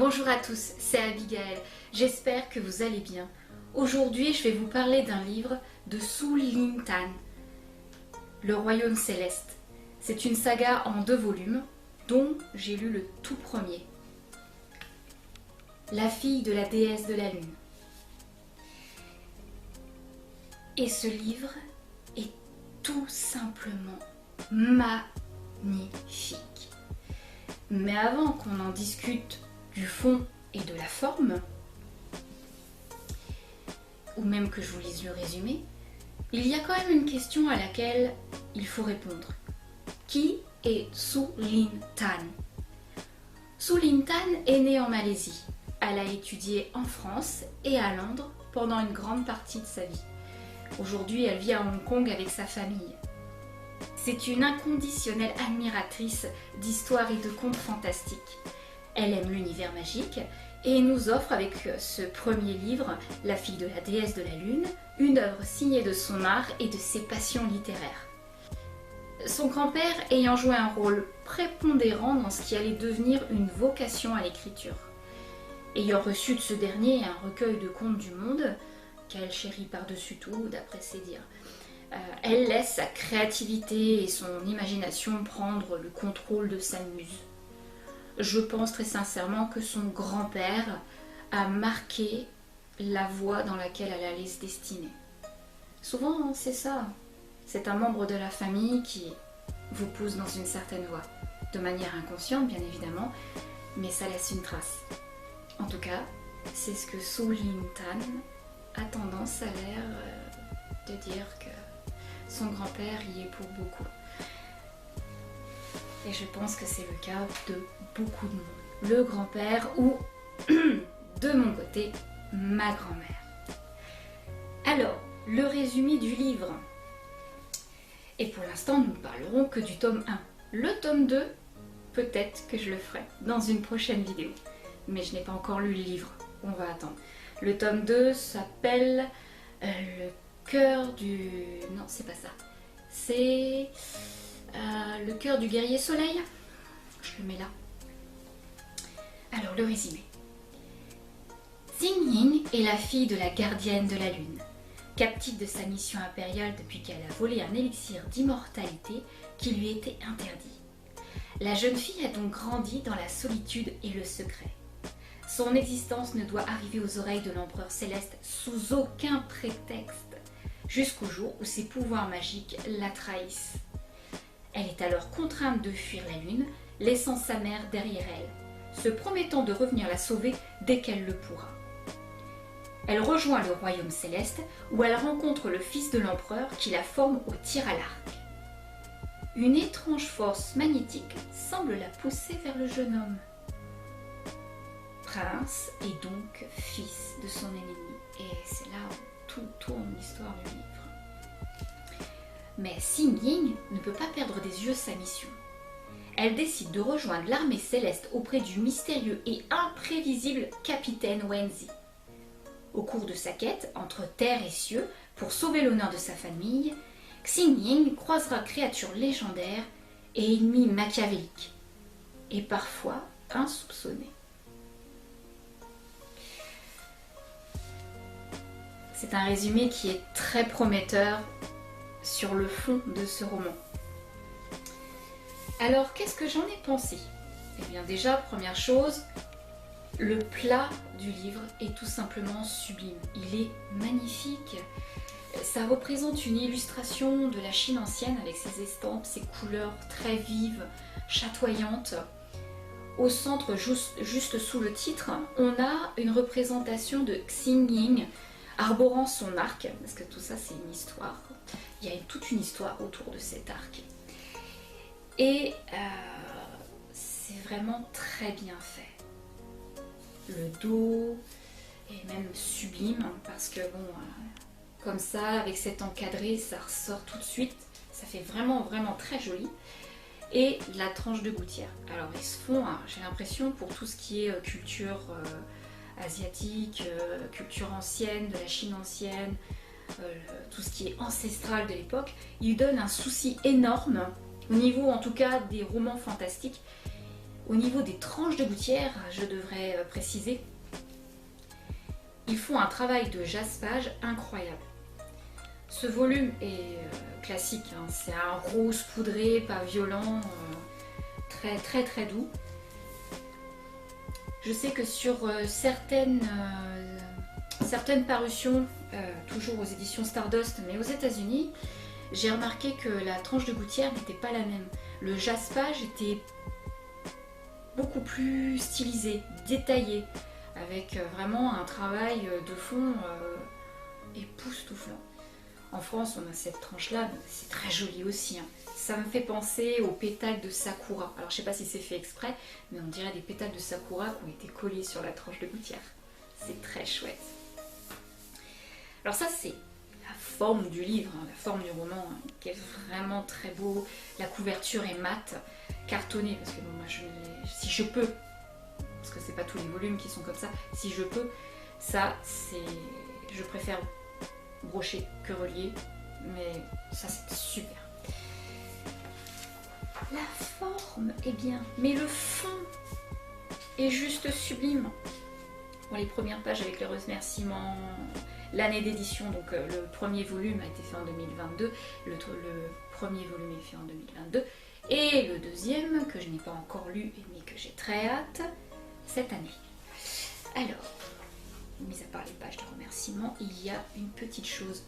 Bonjour à tous, c'est Abigail, j'espère que vous allez bien. Aujourd'hui, je vais vous parler d'un livre de Su Lin Tan, Le Royaume Céleste. C'est une saga en 2 volumes, dont j'ai lu le tout premier. La fille de la déesse de la lune. Et ce livre est tout simplement magnifique. Mais avant qu'on en discute du fond et de la forme, ou même que je vous lise le résumé, il y a quand même une question à laquelle il faut répondre. Qui est Su Lin Tan? Su Lin Tan est née en Malaisie. Elle a étudié en France et à Londres pendant une grande partie de sa vie. Aujourd'hui, elle vit à Hong Kong avec sa famille. C'est une inconditionnelle admiratrice d'histoires et de contes fantastiques. Elle aime l'univers magique et nous offre avec ce premier livre, La fille de la déesse de la lune, une œuvre signée de son art et de ses passions littéraires. Son grand-père ayant joué un rôle prépondérant dans ce qui allait devenir une vocation à l'écriture. Ayant reçu de ce dernier un recueil de contes du monde, qu'elle chérit par-dessus tout, d'après ses dires, elle laisse sa créativité et son imagination prendre le contrôle de sa muse. Je pense très sincèrement que son grand-père a marqué la voie dans laquelle elle allait se destiner. Souvent, c'est ça. C'est un membre de la famille qui vous pousse dans une certaine voie. De manière inconsciente, bien évidemment, mais ça laisse une trace. En tout cas, c'est ce que Su Lin Tan a tendance à l'air de dire que son grand-père y est pour beaucoup. Et je pense que c'est le cas de beaucoup de monde. Le grand-père ou, de mon côté, ma grand-mère. Alors, le résumé du livre. Et pour l'instant, nous ne parlerons que du tome 1. Le tome 2, peut-être que je le ferai dans une prochaine vidéo. Mais je n'ai pas encore lu le livre. On va attendre. Le tome 2 s'appelle Le cœur du... Non, c'est pas ça. C'est... Le cœur du guerrier soleil. Je le mets là. Alors, le résumé. Xing Ying est la fille de la gardienne de la lune, captive de sa mission impériale depuis qu'elle a volé un élixir d'immortalité qui lui était interdit. La jeune fille a donc grandi dans la solitude et le secret. Son existence ne doit arriver aux oreilles de l'empereur céleste sous aucun prétexte, jusqu'au jour où ses pouvoirs magiques la trahissent. Elle est alors contrainte de fuir la lune, laissant sa mère derrière elle, se promettant de revenir la sauver dès qu'elle le pourra. Elle rejoint le royaume céleste où elle rencontre le fils de l'empereur qui la forme au tir à l'arc. Une étrange force magnétique semble la pousser vers le jeune homme. Prince et donc fils de son ennemi. Et c'est là où tout tourne l'histoire du livre. Mais Xing Ying ne peut pas perdre des yeux sa mission. Elle décide de rejoindre l'armée céleste auprès du mystérieux et imprévisible capitaine Wenzi. Au cours de sa quête entre terre et cieux, pour sauver l'honneur de sa famille, Xing Ying croisera créatures légendaires et ennemis machiavéliques, et parfois insoupçonnés. C'est un résumé qui est très prometteur sur le fond de ce roman. Alors, qu'est-ce que j'en ai pensé? Eh bien déjà, première chose, le plat du livre est tout simplement sublime. Il est magnifique. Ça représente une illustration de la Chine ancienne avec ses estampes, ses couleurs très vives, chatoyantes. Au centre, juste sous le titre, on a une représentation de Xing Ying arborant son arc, parce que tout ça c'est une histoire. Il y a toute une histoire autour de cet arc. Et c'est vraiment très bien fait. Le dos est même sublime, parce que bon, comme ça, avec cet encadré, ça ressort tout de suite. Ça fait vraiment, vraiment très joli. Et la tranche de gouttière. Alors ils se font, j'ai l'impression, pour tout ce qui est culture asiatique, culture ancienne, de la Chine ancienne, tout ce qui est ancestral de l'époque, ils donnent un souci énorme, au niveau en tout cas des romans fantastiques, Au niveau des tranches de gouttière, je devrais préciser, ils font un travail de jaspage incroyable. Ce volume est classique, hein, c'est un rose poudré, pas violent, très très très doux. Je sais que sur certaines parutions, toujours aux éditions Stardust, mais aux États-Unis, j'ai remarqué que la tranche de gouttière n'était pas la même. Le jaspage était beaucoup plus stylisé, détaillé, avec vraiment un travail de fond époustouflant. En France, on a cette tranche-là, c'est très joli aussi. Hein. Ça me fait penser aux pétales de sakura. Alors, je sais pas si c'est fait exprès, mais on dirait des pétales de sakura qui ont été collés sur la tranche de gouttière. C'est très chouette. Alors ça, c'est la forme du livre, hein, la forme du roman, hein, qui est vraiment très beau. La couverture est mate, cartonnée, parce que bon, moi, si je peux, parce que c'est pas tous les volumes qui sont comme ça, si je peux, ça, je préfère broché que relié, mais ça c'est super. La forme est bien, mais le fond est juste sublime. Bon, les premières pages avec les remerciements, l'année d'édition, donc le premier volume a été fait en 2022, le premier volume est fait en 2022, et le deuxième, que je n'ai pas encore lu, mais que j'ai très hâte, cette année. Alors, mis à part les pages de remerciements, il y a une petite chose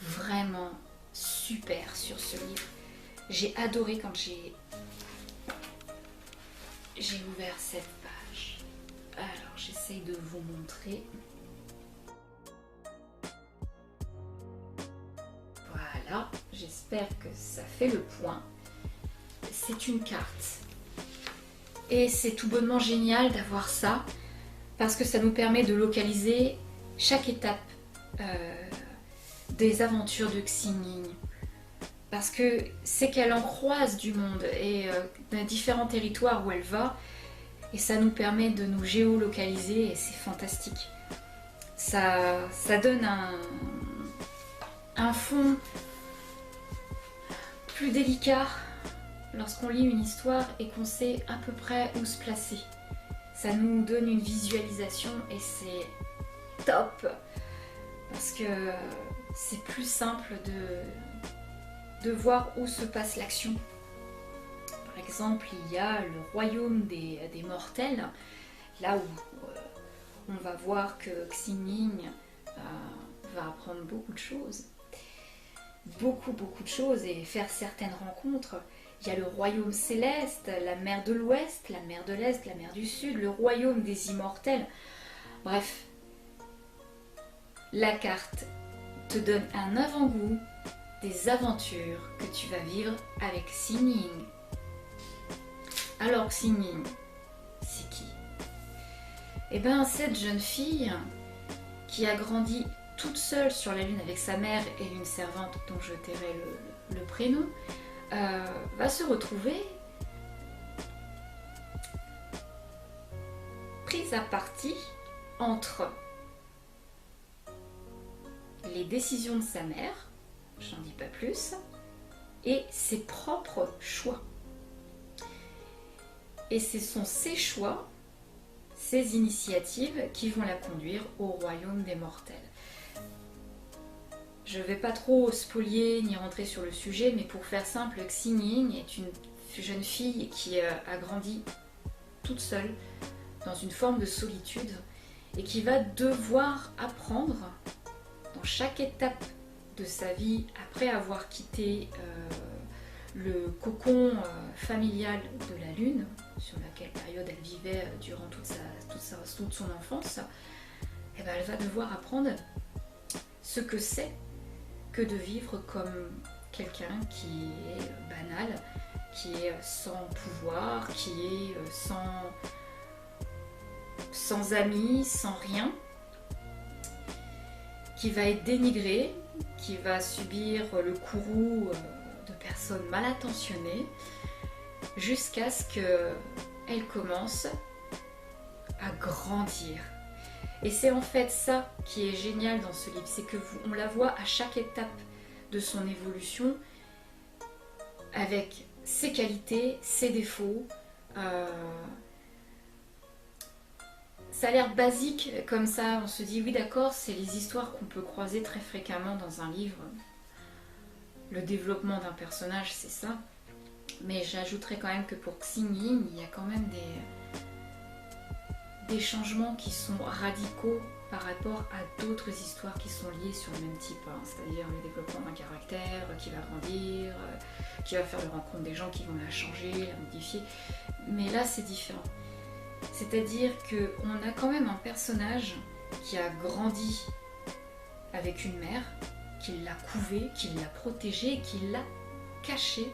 vraiment super sur ce livre. J'ai adoré quand j'ai ouvert cette page. Alors, j'essaye de vous montrer. Voilà, j'espère que ça fait le point. C'est une carte. Et c'est tout bonnement génial d'avoir ça, parce que ça nous permet de localiser chaque étape des aventures de Xingning. Parce que c'est qu'elle en croise du monde et dans différents territoires où elle va, et ça nous permet de nous géolocaliser et c'est fantastique. Ça donne un fond plus délicat lorsqu'on lit une histoire et qu'on sait à peu près où se placer. Ça nous donne une visualisation et c'est top parce que c'est plus simple de voir où se passe l'action. Par exemple, il y a le royaume des mortels, là où on va voir que Xingning va apprendre beaucoup de choses. Beaucoup de choses et faire certaines rencontres. Il y a le royaume céleste, la mer de l'ouest, la mer de l'est, la mer du sud, le royaume des immortels. Bref, la carte te donne un avant-goût des aventures que tu vas vivre avec Xingning. Alors Xingning, c'est qui? Eh bien, cette jeune fille qui a grandi toute seule sur la Lune avec sa mère et une servante dont je tairai le prénom, va se retrouver prise à partie entre les décisions de sa mère, j'en dis pas plus, et ses propres choix. Et ce sont ces choix, ces initiatives qui vont la conduire au royaume des mortels. Je ne vais pas trop spolier ni rentrer sur le sujet, mais pour faire simple, Xingning est une jeune fille qui a grandi toute seule, dans une forme de solitude, et qui va devoir apprendre, dans chaque étape de sa vie, après avoir quitté le cocon familial de la Lune, sur laquelle période elle vivait durant toute son enfance, et ben elle va devoir apprendre ce que c'est que de vivre comme quelqu'un qui est banal, qui est sans pouvoir, qui est sans amis, sans rien, qui va être dénigré, qui va subir le courroux de personnes mal intentionnées, jusqu'à ce qu'elle commence à grandir. Et c'est en fait ça qui est génial dans ce livre, c'est qu'on la voit à chaque étape de son évolution, avec ses qualités, ses défauts, Ça a l'air basique comme ça, on se dit oui d'accord, c'est les histoires qu'on peut croiser très fréquemment dans un livre. Le développement d'un personnage, c'est ça. Mais j'ajouterais quand même que pour Xing Yin, il y a quand même des changements qui sont radicaux par rapport à d'autres histoires qui sont liées sur le même type, hein. C'est-à-dire le développement d'un caractère qui va grandir, qui va faire la rencontre des gens qui vont la changer, la modifier. Mais là, c'est différent. C'est-à-dire qu'on a quand même un personnage qui a grandi avec une mère, qui l'a couvé, qui l'a protégé et qui l'a caché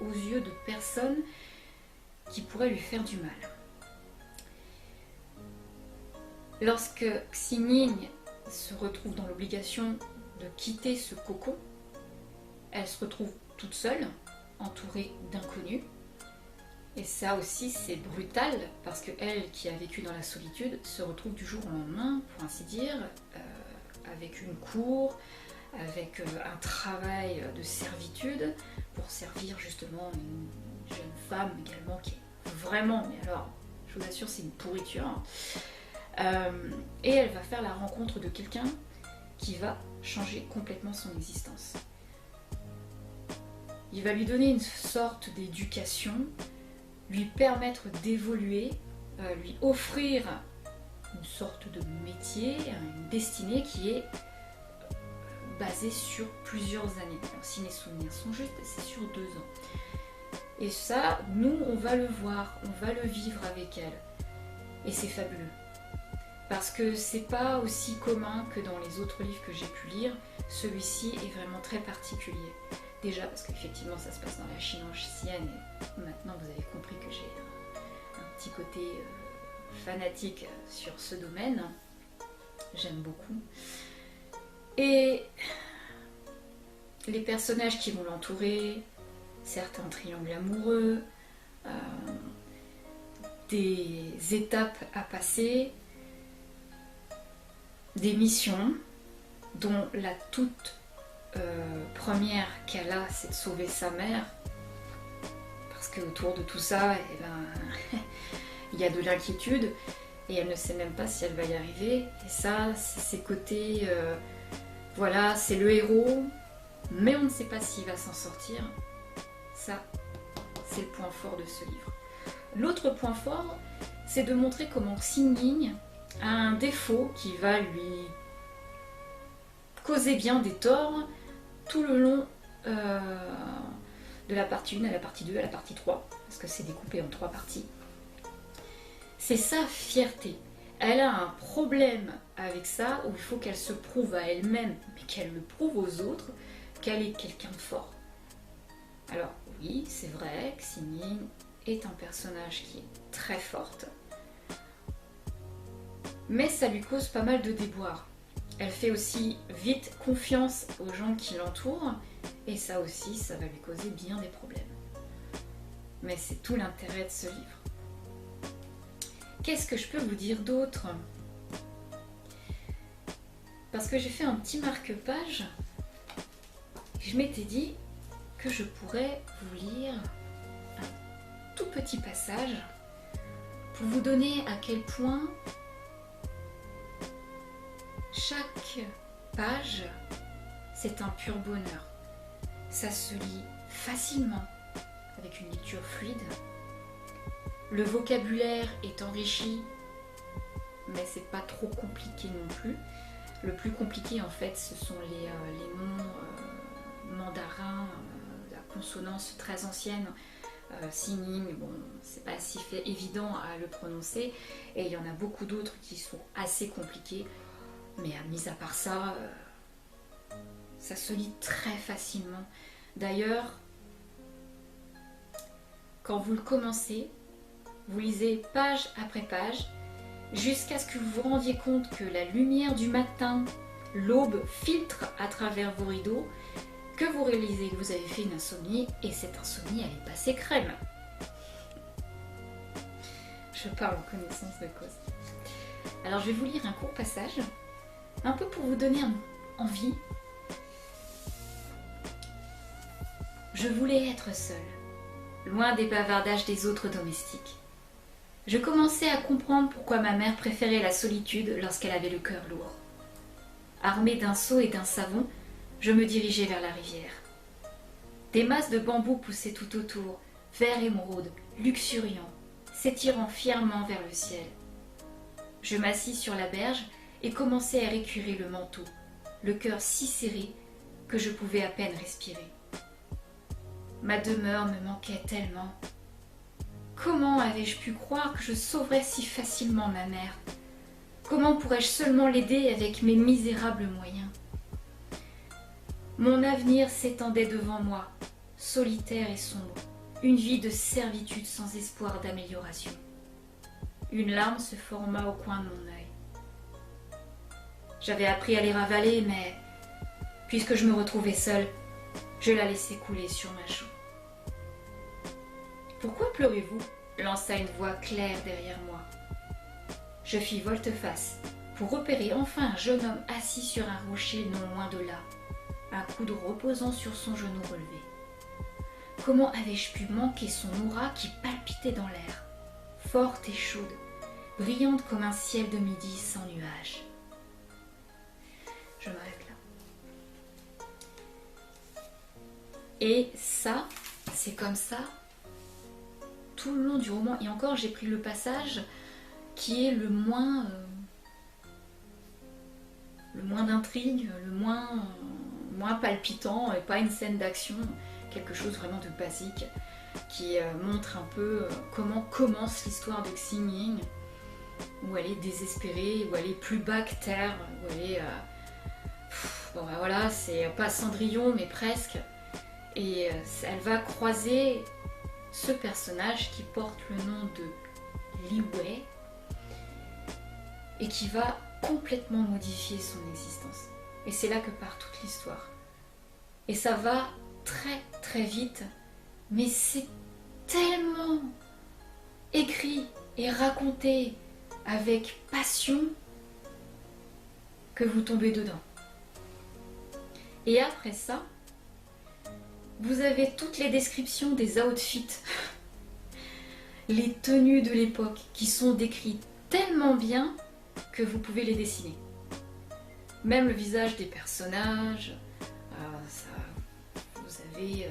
aux yeux de personnes qui pourraient lui faire du mal. Lorsque Xing Yin se retrouve dans l'obligation de quitter ce cocon, elle se retrouve toute seule, entourée d'inconnus. Et ça aussi c'est brutal parce que elle qui a vécu dans la solitude se retrouve du jour au lendemain, pour ainsi dire, avec une cour, avec un travail de servitude pour servir justement une jeune femme également qui est vraiment, mais alors je vous assure c'est une pourriture. Et elle va faire la rencontre de quelqu'un qui va changer complètement son existence. Il va lui donner une sorte d'éducation, lui permettre d'évoluer, lui offrir une sorte de métier, une destinée qui est basée sur plusieurs années. Alors, si mes souvenirs sont justes, c'est sur 2 ans. Et ça, nous, on va le voir, on va le vivre avec elle. Et c'est fabuleux. Parce que c'est pas aussi commun que dans les autres livres que j'ai pu lire. Celui-ci est vraiment très particulier. Déjà parce qu'effectivement ça se passe dans la Chine ancienne et maintenant vous avez compris que j'ai un petit côté fanatique sur ce domaine. J'aime beaucoup. Et les personnages qui vont l'entourer, certains triangles amoureux, des étapes à passer, des missions dont la toute première qu'elle a, c'est de sauver sa mère, parce que autour de tout ça, eh ben, il y a de l'inquiétude et elle ne sait même pas si elle va y arriver. Et ça, c'est ses côtés, voilà, c'est le héros, mais on ne sait pas s'il va s'en sortir. Ça, c'est le point fort de ce livre. L'autre point fort, c'est de montrer comment Xing Yin a un défaut qui va lui causer bien des torts tout le long de la partie 1 à la partie 2 à la partie 3, parce que c'est découpé en 3 parties. C'est sa fierté. Elle a un problème avec ça où il faut qu'elle se prouve à elle-même, mais qu'elle le prouve aux autres, qu'elle est quelqu'un de fort. Alors oui, c'est vrai que Xing Yin est un personnage qui est très forte, mais ça lui cause pas mal de déboires. Elle fait aussi vite confiance aux gens qui l'entourent, et ça aussi, ça va lui causer bien des problèmes. Mais c'est tout l'intérêt de ce livre. Qu'est-ce que je peux vous dire d'autre? Parce que j'ai fait un petit marque-page, je m'étais dit que je pourrais vous lire un tout petit passage pour vous donner à quel point chaque page, c'est un pur bonheur. Ça se lit facilement, avec une lecture fluide. Le vocabulaire est enrichi, mais c'est pas trop compliqué non plus. Le plus compliqué, en fait, ce sont les mots mandarins, la consonance très ancienne. Xing Yin, bon, c'est pas si évident à le prononcer. Et il y en a beaucoup d'autres qui sont assez compliqués. Mais mis à part ça, ça se lit très facilement. D'ailleurs, quand vous le commencez, vous lisez page après page, jusqu'à ce que vous vous rendiez compte que la lumière du matin, l'aube, filtre à travers vos rideaux, que vous réalisez que vous avez fait une insomnie, et cette insomnie, elle est passée crème. Je parle en connaissance de cause. Alors je vais vous lire un court passage, un peu pour vous donner envie. Je voulais être seule. loin des bavardages des autres domestiques. Je commençais à comprendre pourquoi ma mère préférait la solitude lorsqu'elle avait le cœur lourd. Armée d'un seau et d'un savon, je me dirigeais vers la rivière. Des masses de bambous poussaient tout autour, vert émeraude, luxuriants, s'étirant fièrement vers le ciel. Je m'assis sur la berge et commençai à récurer le manteau, le cœur si serré que je pouvais à peine respirer. Ma demeure me manquait tellement. Comment avais-je pu croire que je sauverais si facilement ma mère? Comment pourrais-je seulement l'aider avec mes misérables moyens? Mon avenir s'étendait devant moi, solitaire et sombre, une vie de servitude sans espoir d'amélioration. Une larme se forma au coin de mon œil. J'avais appris à les ravaler, mais puisque je me retrouvais seule, je la laissai couler sur ma joue. « Pourquoi pleurez-vous » lança une voix claire derrière moi. Je fis volte-face pour repérer enfin un jeune homme assis sur un rocher non loin de là, un coude reposant sur son genou relevé. Comment avais-je pu manquer son aura qui palpitait dans l'air, forte et chaude, brillante comme un ciel de midi sans nuages. Je m'arrête là. Et ça, c'est comme ça, tout le long du roman. Et encore, j'ai pris le passage qui est le moins d'intrigue, le moins palpitant, et pas une scène d'action, quelque chose vraiment de basique, qui montre un peu comment commence l'histoire de Xing Ying, où elle est désespérée, où elle est plus bas que terre, où elle est... bon ben voilà, c'est pas Cendrillon, mais presque. Et elle va croiser ce personnage qui porte le nom de Li Wei et qui va complètement modifier son existence. Et c'est là que part toute l'histoire. Et ça va très très vite, mais c'est tellement écrit et raconté avec passion que vous tombez dedans. Et après ça, vous avez toutes les descriptions des outfits, les tenues de l'époque qui sont décrites tellement bien que vous pouvez les dessiner. Même le visage des personnages, vous avez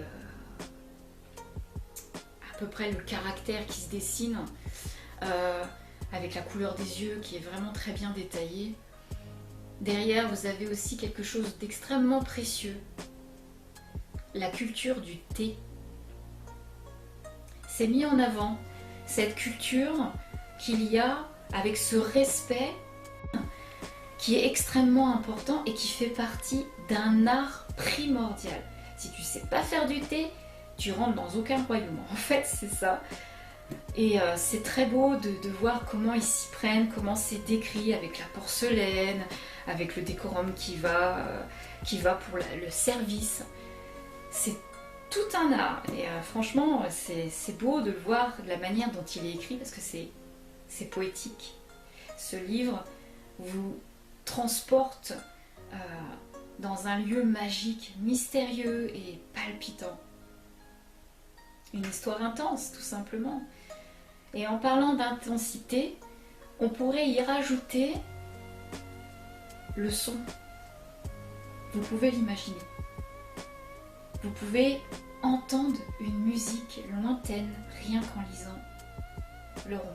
à peu près le caractère qui se dessine, avec la couleur des yeux qui est vraiment très bien détaillée. Derrière, vous avez aussi quelque chose d'extrêmement précieux. La culture du thé. C'est mis en avant, cette culture qu'il y a avec ce respect qui est extrêmement important et qui fait partie d'un art primordial. Si tu sais pas faire du thé, tu rentres dans aucun royaume. En fait, c'est ça. Et c'est très beau de voir comment ils s'y prennent, comment c'est décrit avec la porcelaine, avec le décorum qui va pour le service. C'est tout un art. Et franchement, c'est beau de le voir, de la manière dont il est écrit, parce que c'est poétique. Ce livre vous transporte dans un lieu magique, mystérieux et palpitant. Une histoire intense, tout simplement. Et en parlant d'intensité, on pourrait y rajouter le son. Vous pouvez l'imaginer. Vous pouvez entendre une musique lointaine rien qu'en lisant le roman.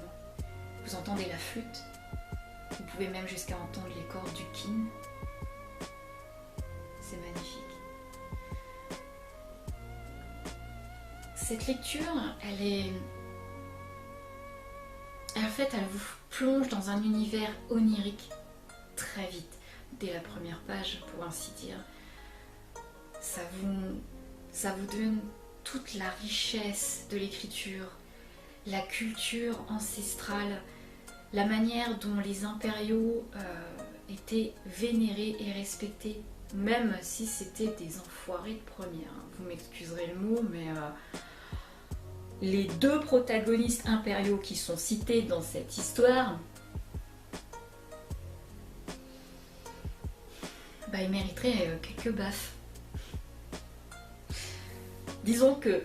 Vous entendez la flûte, vous pouvez même jusqu'à entendre les cordes du qin. C'est magnifique. Cette lecture, elle vous plonge dans un univers onirique très vite, dès la première page, pour ainsi dire. Ça vous donne toute la richesse de l'écriture, la culture ancestrale, la manière dont les impériaux étaient vénérés et respectés, même si c'était des enfoirés de première. Vous m'excuserez le mot, mais les deux protagonistes impériaux qui sont cités dans cette histoire, ils mériteraient quelques baffes. Disons que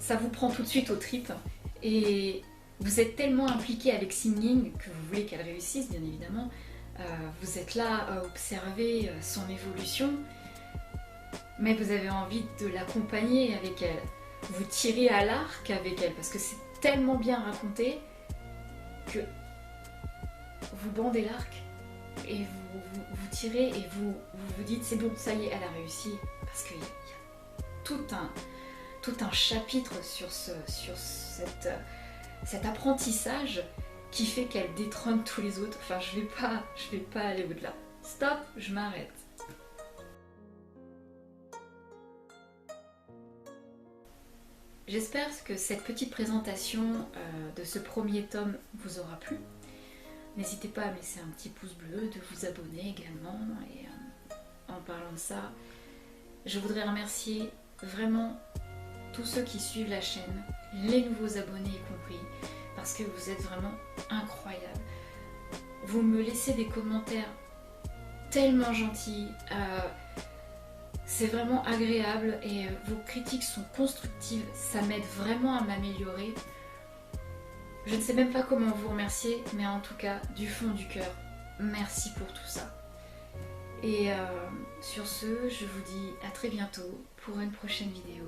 ça vous prend tout de suite aux tripes et vous êtes tellement impliqué avec Singing que vous voulez qu'elle réussisse, bien évidemment. Vous êtes là à observer son évolution, mais vous avez envie de l'accompagner avec elle. Vous tirez à l'arc avec elle parce que c'est tellement bien raconté que vous bandez l'arc et vous tirez et vous dites c'est bon, ça y est, elle a réussi. Parce qu'il y a tout un chapitre sur cet apprentissage qui fait qu'elle détrône tous les autres. Enfin, je vais pas aller au-delà. Stop, je m'arrête. J'espère que cette petite présentation de ce premier tome vous aura plu. N'hésitez pas à me laisser un petit pouce bleu, de vous abonner également. Et en parlant de ça, je voudrais remercier vraiment tous ceux qui suivent la chaîne, les nouveaux abonnés y compris, parce que vous êtes vraiment incroyables. Vous me laissez des commentaires tellement gentils, c'est vraiment agréable et vos critiques sont constructives, ça m'aide vraiment à m'améliorer. Je ne sais même pas comment vous remercier, mais en tout cas, du fond du cœur, merci pour tout ça. Et sur ce, je vous dis à très bientôt pour une prochaine vidéo.